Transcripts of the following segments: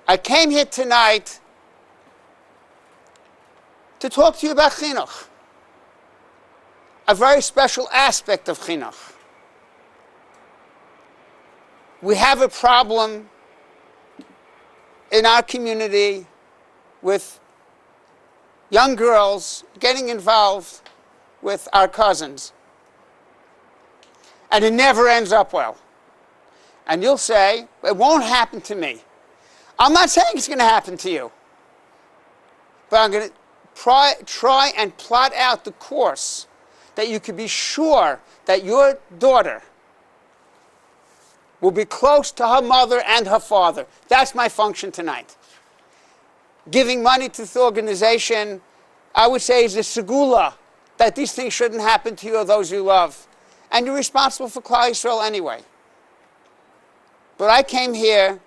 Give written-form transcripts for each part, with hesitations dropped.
I came here tonight to talk to you about chinuch, a very special aspect of chinuch. We have a problem in our community with young girls getting involved with our cousins. And it never ends up well. And you'll say, it won't happen to me. I'm not saying it's going to happen to you. But I'm going to try and plot out the course that you could be sure that your daughter will be close to her mother and her father. That's my function tonight. Giving money to the organization, I would say, is a segula that these things shouldn't happen to you or those you love. And you're responsible for Klal Yisrael anyway. But I came here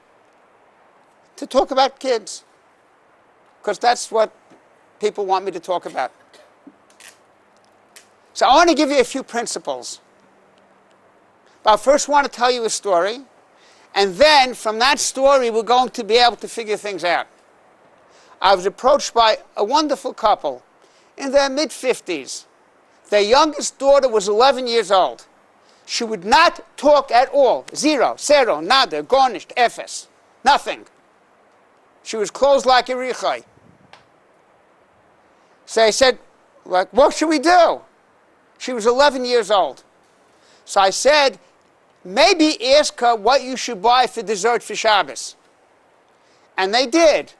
to talk about kids, because that's what people want me to talk about. So I want to give you a few principles. But I first want to tell you a story, and then from that story we're going to be able to figure things out. I was approached by a wonderful couple in their mid-50s. Their youngest daughter was 11 years old. She would not talk at all. Zero, zero, nada, garnished, efes, nothing. She was closed like a richai. So I said, like, what should we do? She was 11 years old. So I said, maybe ask her what you should buy for dessert for Shabbos. And they did.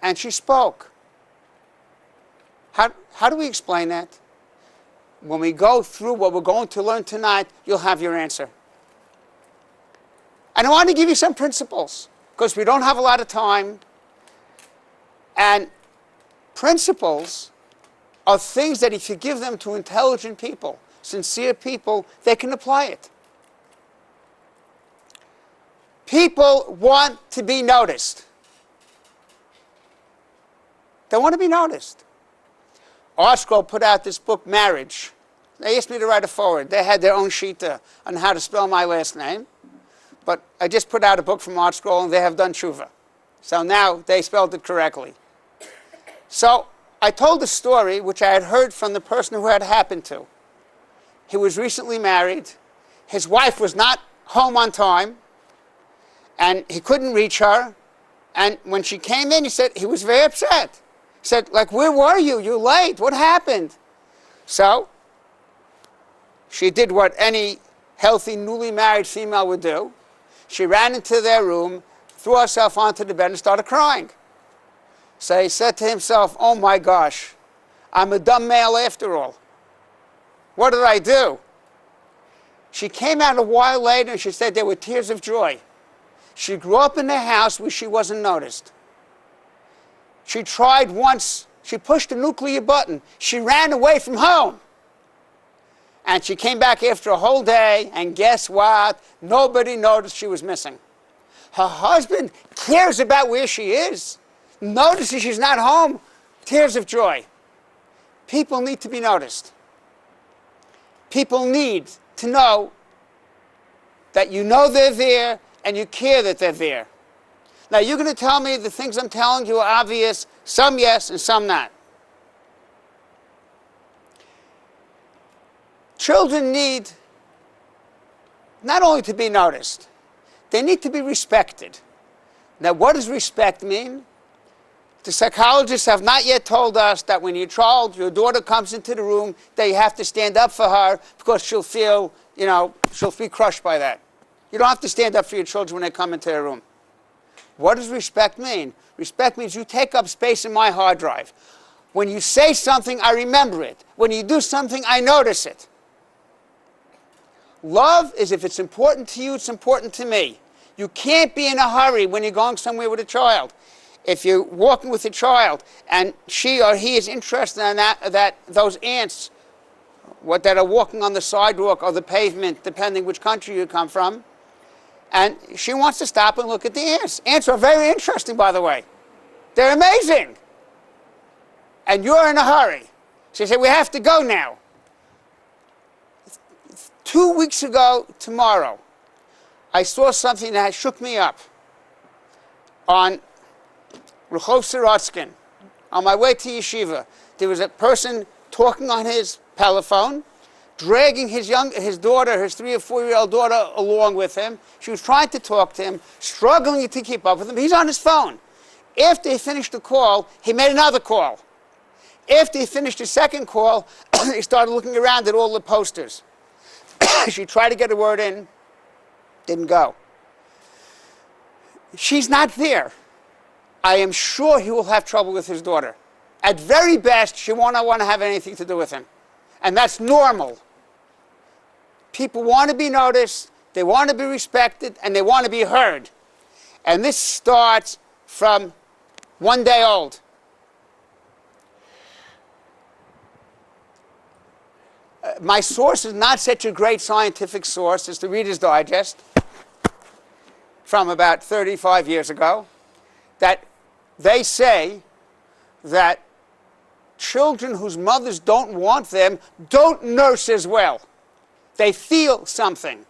And she spoke. How do we explain that? When we go through what we're going to learn tonight, you'll have your answer. And I want to give you some principles, because we don't have a lot of time. And principles are things that if you give them to intelligent people, sincere people, they can apply it. People want to be noticed. They want to be noticed. Artscroll put out this book, Marriage. They asked me to write a foreword. They had their own shita on how to spell my last name. But I just put out a book from Artscroll, and they have done tshuva. So now they spelled it correctly. So I told a story which I had heard from the person who had happened to. He was recently married. His wife was not home on time, and he couldn't reach her. And when she came in, he said he was very upset. He said, like, where were you? You're late. What happened? So she did what any healthy, newly married female would do. She ran into their room, threw herself onto the bed, and started crying. So he said to himself, oh my gosh, I'm a dumb male after all. What did I do? She came out a while later and she said there were tears of joy. She grew up in a house where she wasn't noticed. She tried once, she pushed the nuclear button. She ran away from home. And she came back after a whole day, and guess what? Nobody noticed she was missing. Her husband cares about where she is, notices she's not home, tears of joy. People need to be noticed. People need to know that you know they're there and you care that they're there. Now, you're going to tell me the things I'm telling you are obvious, some yes and some not. Children need not only to be noticed, they need to be respected. Now, what does respect mean? The psychologists have not yet told us that when your daughter comes into the room, that you have to stand up for her because she'll feel, she'll be crushed by that. You don't have to stand up for your children when they come into their room. What does respect mean? Respect means you take up space in my hard drive. When you say something, I remember it. When you do something, I notice it. Love is if it's important to you, it's important to me. You can't be in a hurry when you're going somewhere with a child. If you're walking with a child and she or he is interested in those ants that are walking on the sidewalk or the pavement, depending which country you come from, and she wants to stop and look at the ants. Ants are very interesting, by the way. They're amazing. And you're in a hurry. She said, we have to go now. 2 weeks ago tomorrow, I saw something that shook me up on Rehov Sorotskin. On my way to yeshiva, there was a person talking on his telephone, dragging his daughter, his 3 or 4-year-old daughter, along with him. She was trying to talk to him, struggling to keep up with him. He's on his phone. After he finished the call, he made another call. After he finished his second call, he started looking around at all the posters. She tried to get a word in, didn't go. She's not there. I am sure he will have trouble with his daughter. At very best, she won't want to have anything to do with him. And that's normal. People want to be noticed, they want to be respected, and they want to be heard. And this starts from 1 day old. My source is not such a great scientific source as the Reader's Digest from about 35 years ago, that they say that children whose mothers don't want them don't nurse as well. They feel something.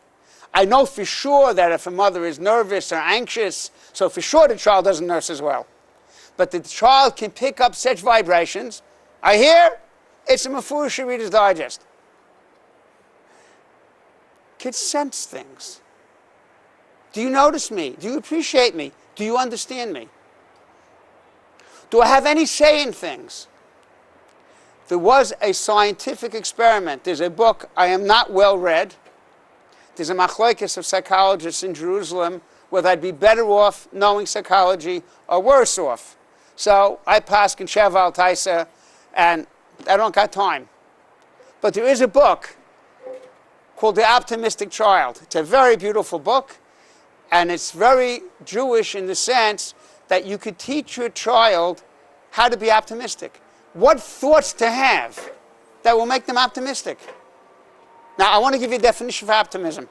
I know for sure that if a mother is nervous or anxious, so for sure the child doesn't nurse as well. But the child can pick up such vibrations. I hear it's a Mefurish Reader's Digest. Kids sense things. Do you notice me? Do you appreciate me? Do you understand me? Do I have any say in things? There was a scientific experiment. There's a book, I am not well read. There's a machlokes of psychologists in Jerusalem whether I'd be better off knowing psychology or worse off. So I pass in Sheval Taisa, and I don't got time. But there is a book called The Optimistic Child. It's a very beautiful book, and it's very Jewish in the sense that you could teach your child how to be optimistic. What thoughts to have that will make them optimistic. Now, I want to give you a definition of optimism.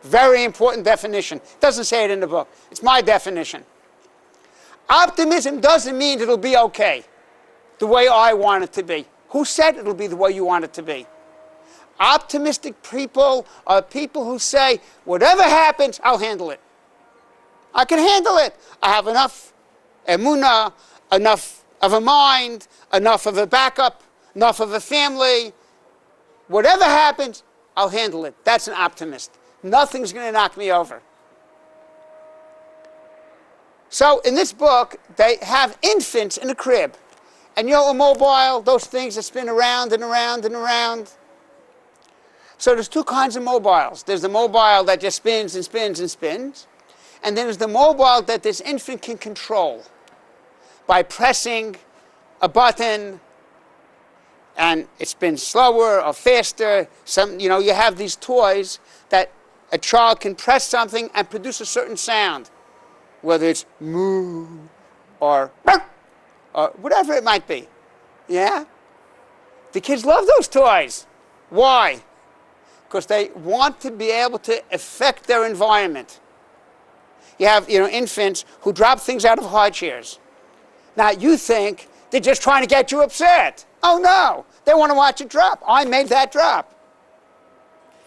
Very important definition. It doesn't say it in the book. It's my definition. Optimism doesn't mean it'll be okay, the way I want it to be. Who said it'll be the way you want it to be? Optimistic people are people who say, whatever happens, I'll handle it. I can handle it. I have enough emunah, enough of a mind, enough of a backup, enough of a family. Whatever happens, I'll handle it. That's an optimist. Nothing's going to knock me over. So in this book, they have infants in a crib. And you know, a mobile, those things that spin around and around and around. So there's two kinds of mobiles. There's the mobile that just spins and spins and spins. And then there's the mobile that this infant can control by pressing a button, and it spins slower or faster. You have these toys that a child can press something and produce a certain sound, whether it's moo or whatever it might be. Yeah? The kids love those toys. Why? Because they want to be able to affect their environment. You have, infants who drop things out of high chairs. Now, you think they're just trying to get you upset. Oh, no. They want to watch it drop. I made that drop.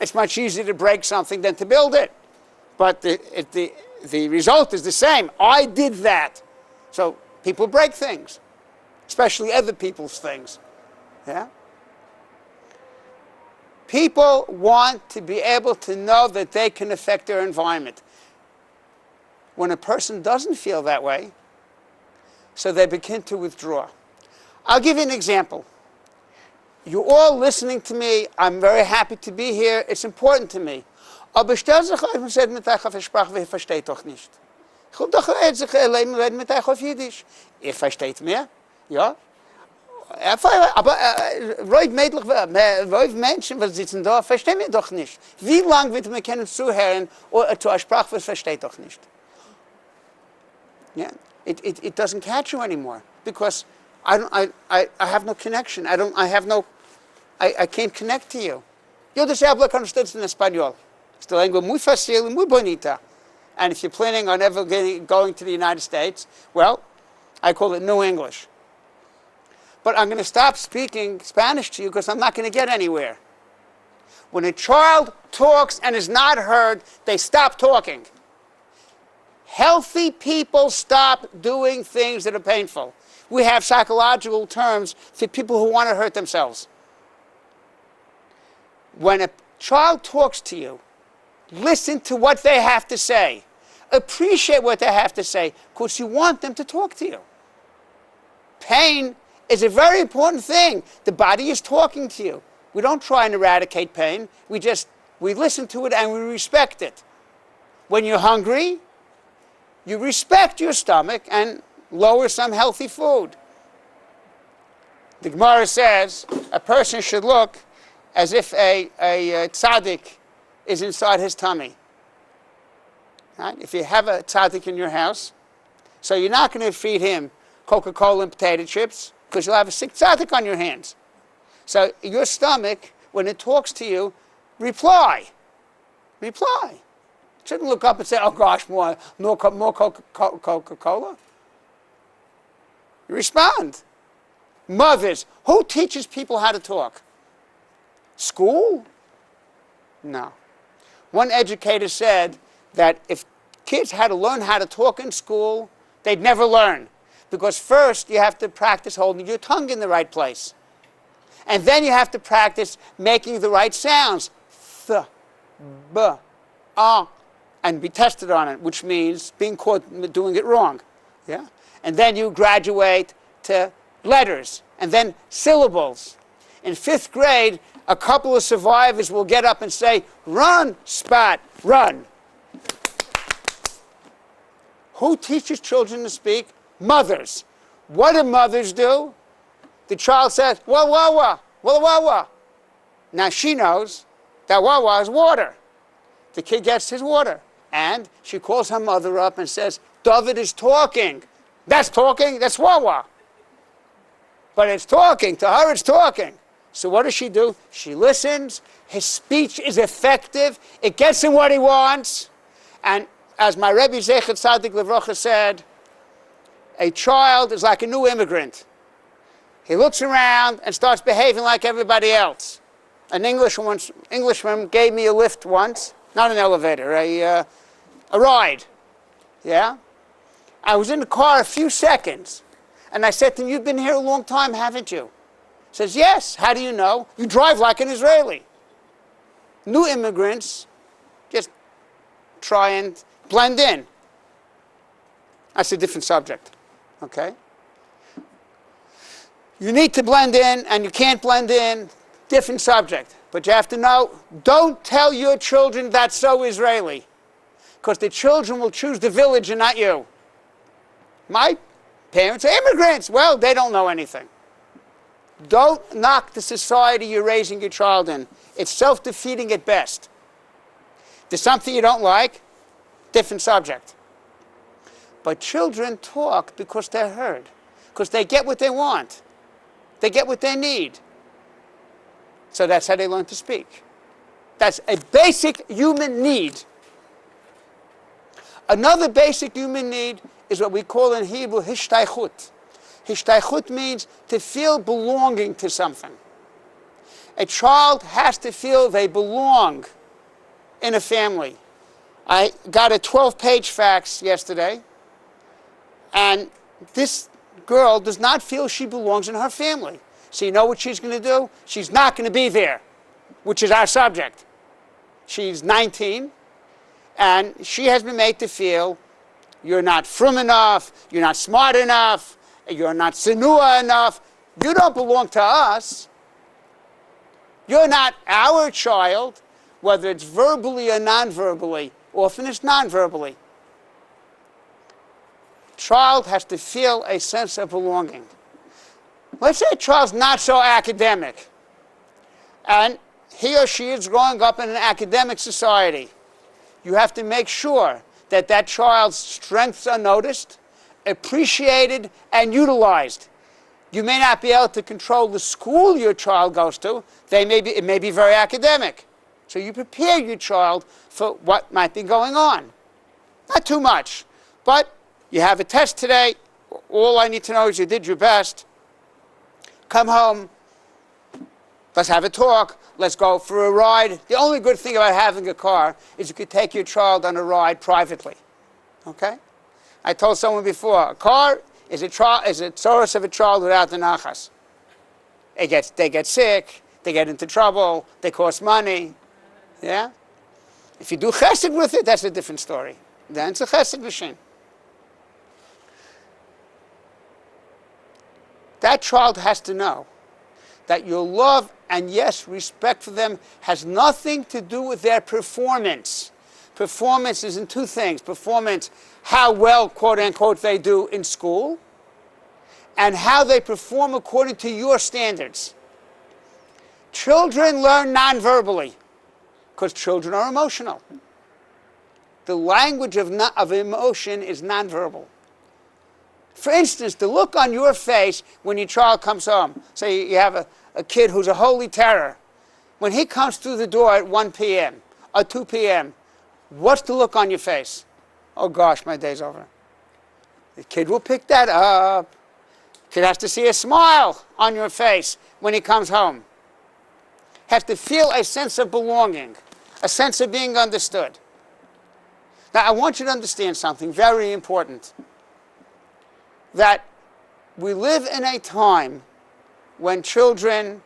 It's much easier to break something than to build it. But the result is the same. I did that. So people break things, especially other people's things. Yeah? People want to be able to know that they can affect their environment. When a person doesn't feel that way, so they begin to withdraw. I'll give you an example. You're all listening to me. I'm very happy to be here. It's important to me. Aber stell sich auf und seid mit euch auf der Sprache, wer versteht doch nicht. Ich will doch reden mit euch auf Jiddisch. Ihr versteht mehr? Ja? Aber ruhig Menschen, die sitzen da, verstehen wir doch nicht. Wie lange wird man können zuhören zu einer Sprache, was versteht doch nicht? Yeah? It doesn't catch you anymore because I have no connection. I can't connect to you. Yo deseo hablar con ustedes en español. Es una lengua muy fácil y muy bonita. And if you're planning on ever going to the United States, well, I call it New English. But I'm going to stop speaking Spanish to you because I'm not going to get anywhere. When a child talks and is not heard, they stop talking. Healthy people stop doing things that are painful. We have psychological terms for people who want to hurt themselves. When a child talks to you, listen to what they have to say. Appreciate what they have to say, because you want them to talk to you. Pain is a very important thing. The body is talking to you. We don't try and eradicate pain. We listen to it and we respect it. When you're hungry, you respect your stomach and lower some healthy food. The Gemara says a person should look as if a tzaddik is inside his tummy. Right? If you have a tzaddik in your house, so you're not going to feed him Coca-Cola and potato chips, because you'll have a sick tzaddik on your hands. So your stomach, when it talks to you, reply. Reply. Shouldn't look up and say, oh gosh, more Coca-Cola. You respond. Mothers, who teaches people how to talk? School? No. One educator said that if kids had to learn how to talk in school, they'd never learn. Because first you have to practice holding your tongue in the right place. And then you have to practice making the right sounds. Th, b, and be tested on it, which means being caught doing it wrong. Yeah? And then you graduate to letters, and then syllables. In 5th grade, a couple of survivors will get up and say, run, Spot, run. Who teaches children to speak? Mothers. What do mothers do? The child says, wah, wah, wah, wah, wah, wah. Now she knows that wah, wah is water. The kid gets his water. And she calls her mother up and says, David is talking. That's talking? That's wah, wah. But it's talking. To her, it's talking. So what does she do? She listens. His speech is effective. It gets him what he wants. And as my Rebbe Zecher Tzadik Levrocha said, a child is like a new immigrant. He looks around and starts behaving like everybody else. An Englishman gave me a lift once, not an elevator, a ride. Yeah? I was in the car a few seconds, and I said to him, you've been here a long time, haven't you? He says, yes. How do you know? You drive like an Israeli. New immigrants just try and blend in. That's a different subject, okay? You need to blend in, and you can't blend in. Different subject. But you have to know, don't tell your children that's so Israeli, because the children will choose the village and not you. My parents are immigrants. Well, they don't know anything. Don't knock the society you're raising your child in. It's self-defeating at best. There's something you don't like, different subject. But children talk because they're heard, because they get what they want. They get what they need. So that's how they learn to speak. That's a basic human need. Another basic human need is what we call in Hebrew hishtaychut. Hishtaychut means to feel belonging to something. A child has to feel they belong in a family. I got a 12-page fax yesterday, and this girl does not feel she belongs in her family. So you know what she's going to do? She's not going to be there, which is our subject. She's 19, and she has been made to feel you're not frum enough, you're not smart enough, you're not sinua enough, you don't belong to us. You're not our child, whether it's verbally or non-verbally. Often it's non-verbally. Child has to feel a sense of belonging. Let's say a child's not so academic, and he or she is growing up in an academic society. You have to make sure that that child's strengths are noticed, appreciated, and utilized. You may not be able to control the school your child goes to. It may be very academic. So you prepare your child for what might be going on. Not too much, but you have a test today. All I need to know is you did your best. Come home. Let's have a talk. Let's go for a ride. The only good thing about having a car is you could take your child on a ride privately. Okay? I told someone before, a car is a source of a child without the nachas. They get sick, they get into trouble, they cost money. Yeah? If you do chesed with it, that's a different story. Then it's a chesed machine. That child has to know that your love and, yes, respect for them has nothing to do with their performance. Performance is in two things. Performance, how well, quote unquote, they do in school, and how they perform according to your standards. Children learn non-verbally because children are emotional. The language of emotion is non-verbal. For instance, the look on your face when your child comes home. Say you have a kid who's a holy terror. When he comes through the door at 1 p.m. or 2 p.m., what's the look on your face? Oh gosh, my day's over. The kid will pick that up. Kid has to see a smile on your face when he comes home. Has to feel a sense of belonging, a sense of being understood. Now, I want you to understand something very important. That we live in a time when children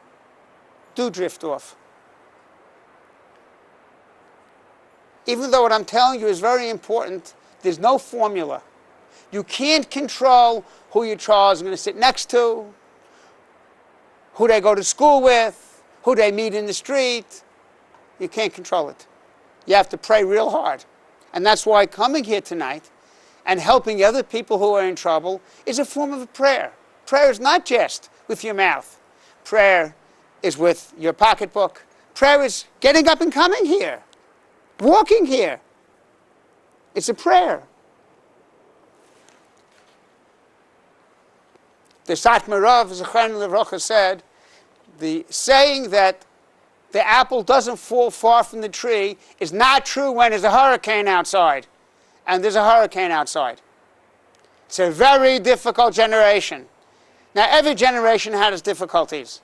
do drift off. Even though what I'm telling you is very important, there's no formula. You can't control who your child is going to sit next to, who they go to school with, who they meet in the street. You can't control it. You have to pray real hard. And that's why coming here tonight and helping other people who are in trouble is a form of a prayer. Prayer is not just with your mouth. Prayer is with your pocketbook. Prayer is getting up and coming here, walking here. It's a prayer. The Satmar Rav Zechariah Levrocha said, the saying that the apple doesn't fall far from the tree is not true when there's a hurricane outside. And there's a hurricane outside. It's a very difficult generation. Now, every generation had its difficulties.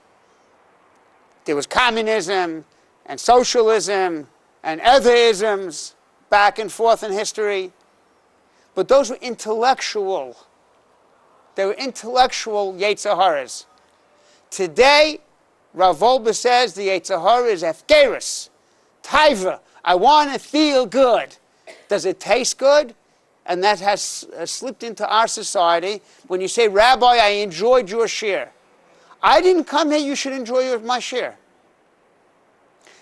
There was communism and socialism and other isms back and forth in history. But those were intellectual. They were intellectual Yetzer Haras. Today, Rav Orlowek says the Yetzer Hara is Efkerus, Taiva. I want to feel good. Does it taste good? And that has slipped into our society. When you say, Rabbi, I enjoyed your shir. I didn't come here, you should enjoy my shir.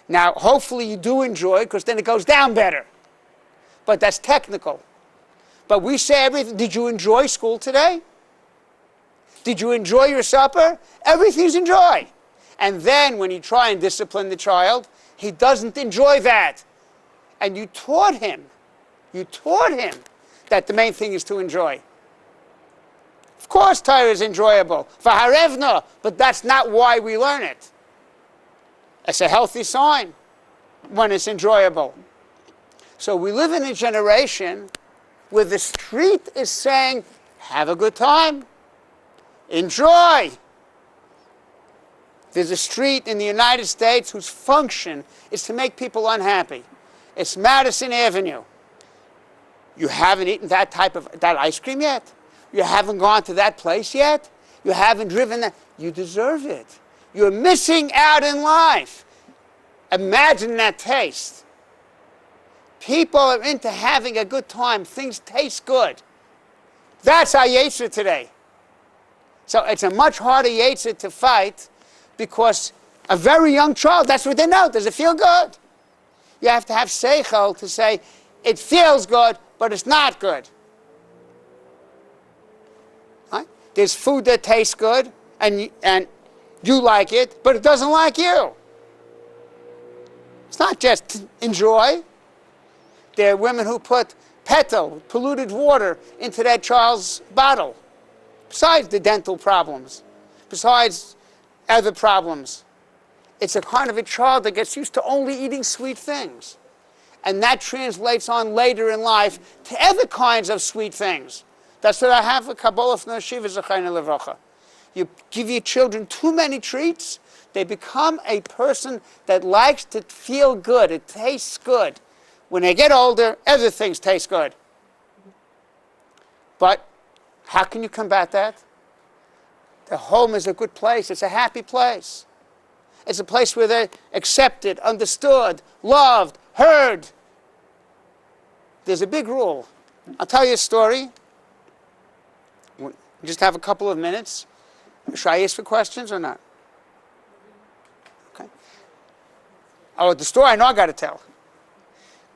Now, hopefully you do enjoy it, because then it goes down better. But that's technical. But we say everything. Did you enjoy school today? Did you enjoy your supper? Everything's enjoy. And then when you try and discipline the child, he doesn't enjoy that. And you taught him that the main thing is to enjoy. Of course, Torah is enjoyable, v'harevna, but that's not why we learn it. It's a healthy sign when it's enjoyable. So we live in a generation where the street is saying, have a good time, enjoy. There's a street in the United States whose function is to make people unhappy. It's Madison Avenue. You haven't eaten that ice cream yet? You haven't gone to that place yet? You haven't driven that? You deserve it. You're missing out in life. Imagine that taste. People are into having a good time. Things taste good. That's our Yetzer today. So it's a much harder Yetzer to fight because a very young child, that's what they know. Does it feel good? You have to have seichel to say, it feels good, but it's not good. Right? There's food that tastes good, and you like it, but it doesn't like you. It's not just enjoy. There are women who put petal, polluted water, into that child's bottle, besides the dental problems, besides other problems. It's a kind of a child that gets used to only eating sweet things. And that translates on later in life to other kinds of sweet things. That's what I have with Kabbalah from the Shiva Zechariah Levrocha. You give your children too many treats, they become a person that likes to feel good. It tastes good. When they get older, other things taste good. But how can you combat that? The home is a good place. It's a happy place. It's a place where they're accepted, understood, loved, heard. There's a big rule. I'll tell you a story. We just have a couple of minutes. Should I ask for questions or not? Okay. Oh, the story I know I got to tell.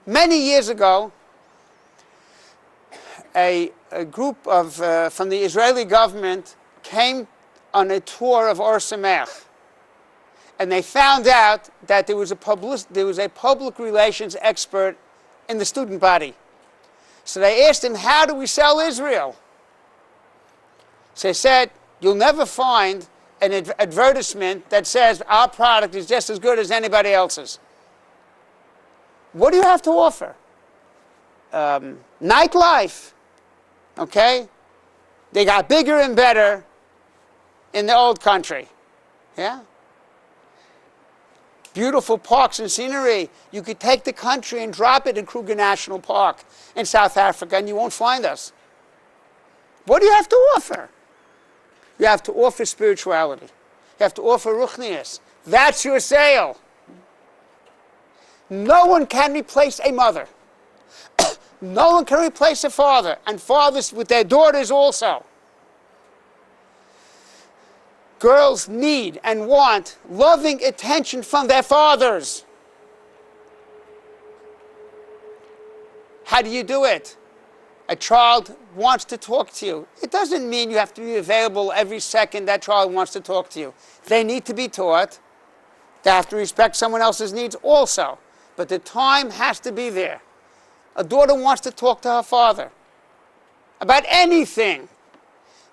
Many years ago, a group of from the Israeli government came on a tour of Or Sameach, and they found out that there was a public relations expert in the student body. So they asked him, how do we sell Israel? So he said, you'll never find an advertisement that says our product is just as good as anybody else's. What do you have to offer? Nightlife. Okay? They got bigger and better in the old country. Yeah? Beautiful parks and scenery. You could take the country and drop it in Kruger National Park in South Africa and you won't find us. What do you have to offer? You have to offer spirituality. You have to offer ruchnius. That's your sale. No one can replace a mother. No one can replace a father. And fathers with their daughters also. Girls need and want loving attention from their fathers. How do you do it? A child wants to talk to you. It doesn't mean you have to be available every second that child wants to talk to you. They need to be taught. They have to respect someone else's needs also. But the time has to be there. A daughter wants to talk to her father about anything.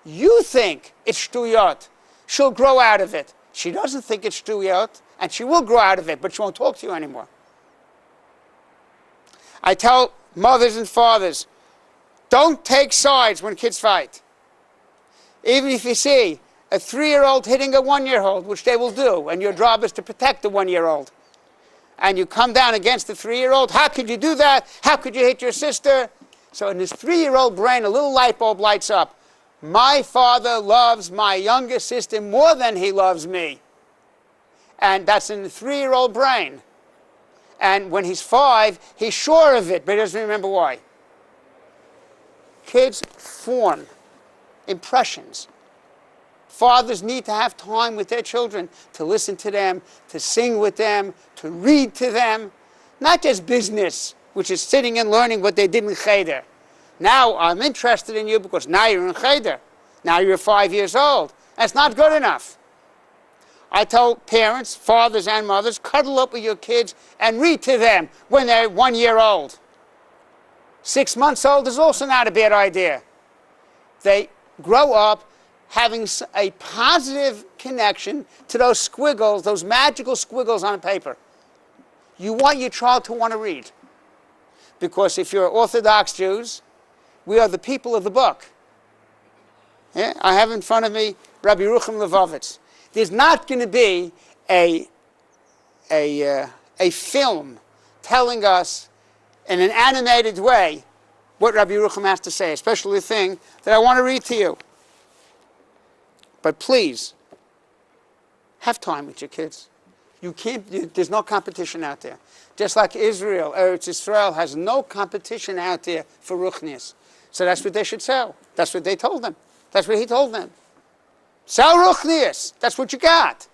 You think it's shtuyot. She'll grow out of it. She doesn't think it's shtuyot, and she will grow out of it, but she won't talk to you anymore. I tell mothers and fathers, don't take sides when kids fight. Even if you see a 3-year-old hitting a 1-year-old, which they will do, and your job is to protect the 1-year-old, and you come down against the 3-year-old, how could you do that? How could you hit your sister? So in this 3-year-old brain, a little light bulb lights up. My father loves my younger sister more than he loves me. And that's in the 3-year-old brain. And when he's 5, he's sure of it, but he doesn't remember why. Kids form impressions. Fathers need to have time with their children, to listen to them, to sing with them, to read to them. Not just business, which is sitting and learning what they did in Cheder. Now I'm interested in you because now you're in Cheder. Now you're 5 years old. That's not good enough. I tell parents, fathers and mothers, cuddle up with your kids and read to them when they're 1 year old. 6 months old is also not a bad idea. They grow up having a positive connection to those squiggles, those magical squiggles on paper. You want your child to want to read. Because if you're Orthodox Jews, we are the people of the book. Yeah? I have in front of me Rabbi Yerucham Levovitz. There's not going to be a film telling us in an animated way what Rabbi Yerucham has to say, especially the thing that I want to read to you. But please, have time with your kids. You can't, there's no competition out there. Just like Israel, Eretz Israel has no competition out there for ruchnius. So that's what they should sell. That's what they told them. That's what he told them. Sell ruchnius. That's what you got.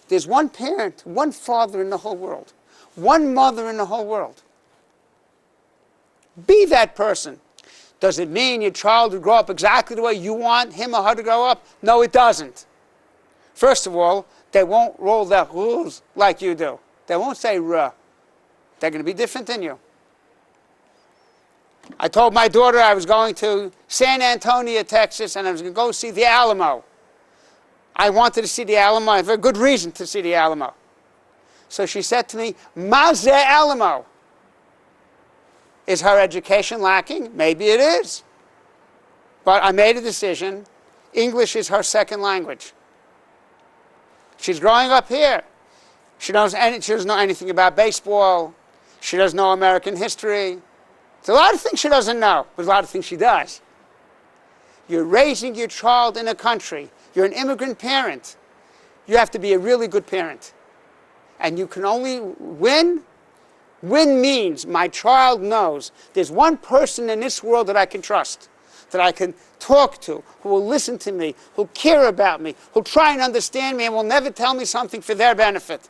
There's one parent, one father in the whole world. One mother in the whole world. Be that person. Does it mean your child will grow up exactly the way you want him or her to grow up? No, it doesn't. First of all, they won't roll their rules like you do. They won't say ruh. They're going to be different than you. I told my daughter I was going to San Antonio, Texas, and I was going to go see the Alamo. I wanted to see the Alamo. I have a good reason to see the Alamo. So she said to me, Mazeh Alamo. Is her education lacking? Maybe it is. But I made a decision. English is her second language. She's growing up here. She doesn't know anything about baseball. She doesn't know American history. There's a lot of things she doesn't know, but a lot of things she does. You're raising your child in a country. You're an immigrant parent. You have to be a really good parent. And you can only win. Win means my child knows there's one person in this world that I can trust, that I can talk to, who will listen to me, who'll care about me, who'll try and understand me and will never tell me something for their benefit.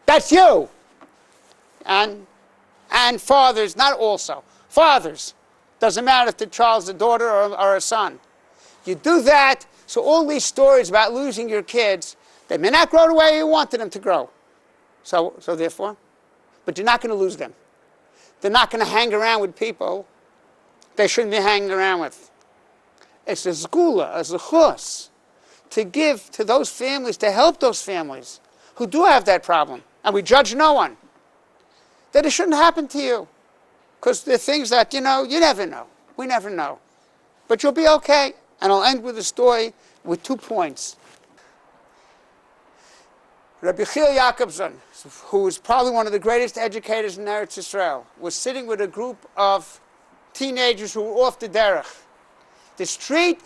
That's you. And fathers, not also, fathers. Doesn't matter if the child's a daughter or a son. You do that, so all these stories about losing your kids, they may not grow the way you wanted them to grow. So therefore, but you're not going to lose them. They're not going to hang around with people they shouldn't be hanging around with. It's a zgula, a zechus, to give to those families, to help those families who do have that problem. And we judge no one. That it shouldn't happen to you. Because there are things that, you never know. We never know. But you'll be okay. And I'll end with a story with 2 points. Rabbi Chil Jacobson, who was probably one of the greatest educators in Eretz Yisrael, was sitting with a group of teenagers who were off the derech. The street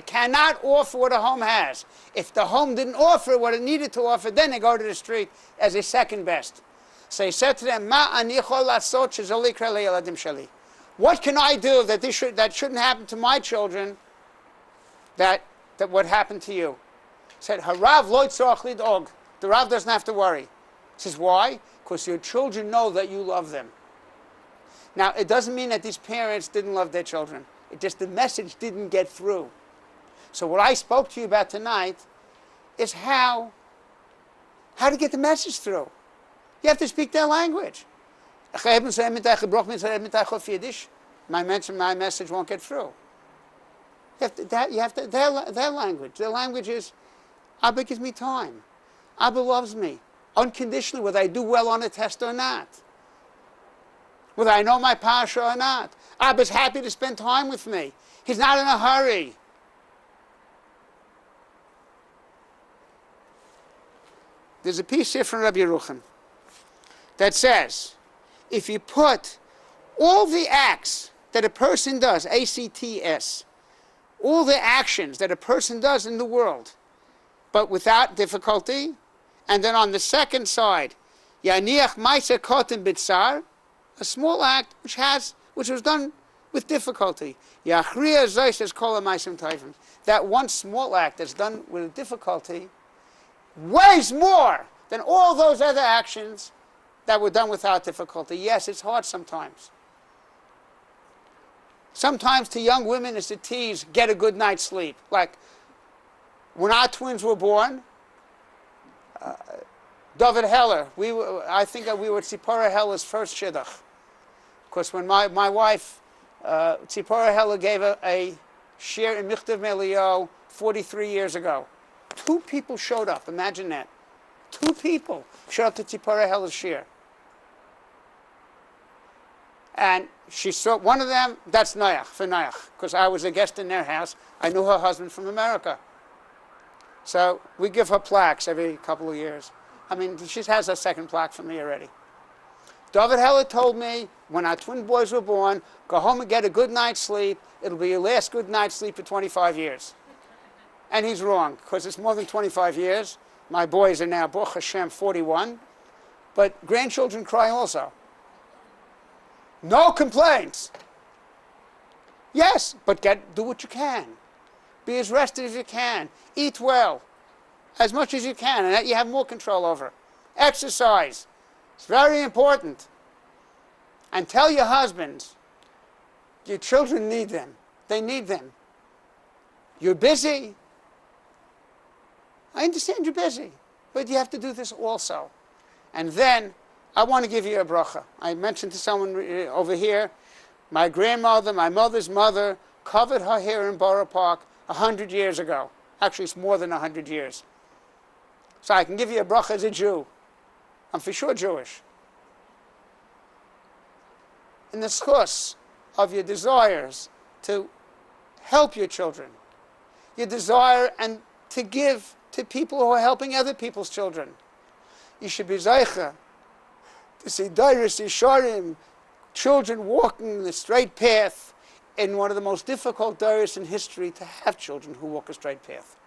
cannot offer what a home has. If the home didn't offer what it needed to offer, then they go to the street as a second best. So he said to them, what can I do that shouldn't happen to my children, that what happened to you? He said, Harav lo tzorach lid'og. The Rav doesn't have to worry. He says, why? Because your children know that you love them. Now, it doesn't mean that these parents didn't love their children. It just the message didn't get through. So what I spoke to you about tonight is how to get the message through. You have to speak their language. My message won't get through. You have to their language. Their language is, Abba gives me time. Abba loves me unconditionally, whether I do well on a test or not, whether I know my pasha or not. Abba's happy to spend time with me. He's not in a hurry. There's a piece here from Rabbi Yerucham that says, if you put all the acts that a person does, A-C-T-S, all the actions that a person does in the world, but without difficulty, and then on the second side, Yaniach Maisa Kotim Bitsar, a small act which was done with difficulty. Yachriya Zoy says Kol Maisim Taifim. That one small act that's done with difficulty weighs more than all those other actions that were done without difficulty. Yes, it's hard sometimes. Sometimes to young women it's a tease, get a good night's sleep. Like when our twins were born, David Heller, I think we were Tzipora Heller's first shidduch. Because when my wife, Tzipora Heller, gave a shir in Michtav Melio 43 years ago, 2 people showed up. Imagine that. 2 people showed up to Tzipora Heller's shir. And she saw one of them, that's Noach, for Noach, because I was a guest in their house. I knew her husband from America. So we give her plaques every couple of years. I mean, she has a second plaque for me already. David Heller told me, when our twin boys were born, go home and get a good night's sleep. It'll be your last good night's sleep for 25 years. And he's wrong, because it's more than 25 years. My boys are now, Baruch Hashem, 41. But grandchildren cry also. No complaints. Yes, but do what you can. Be as rested as you can. Eat well, as much as you can, and that you have more control over. Exercise. It's very important. And tell your husbands, your children need them. They need them. You're busy. I understand you're busy, but you have to do this also. And then, I want to give you a bracha. I mentioned to someone over here, my grandmother, my mother's mother, covered her hair in Borough Park 100 years ago. Actually, it's more than 100 years. So I can give you a bracha as a Jew. I'm for sure Jewish. In the schus of your desires to help your children, your desire and to give to people who are helping other people's children. You should be zeicha to see Dairis Yisharim, children walking the straight path in one of the most difficult areas in history to have children who walk a straight path.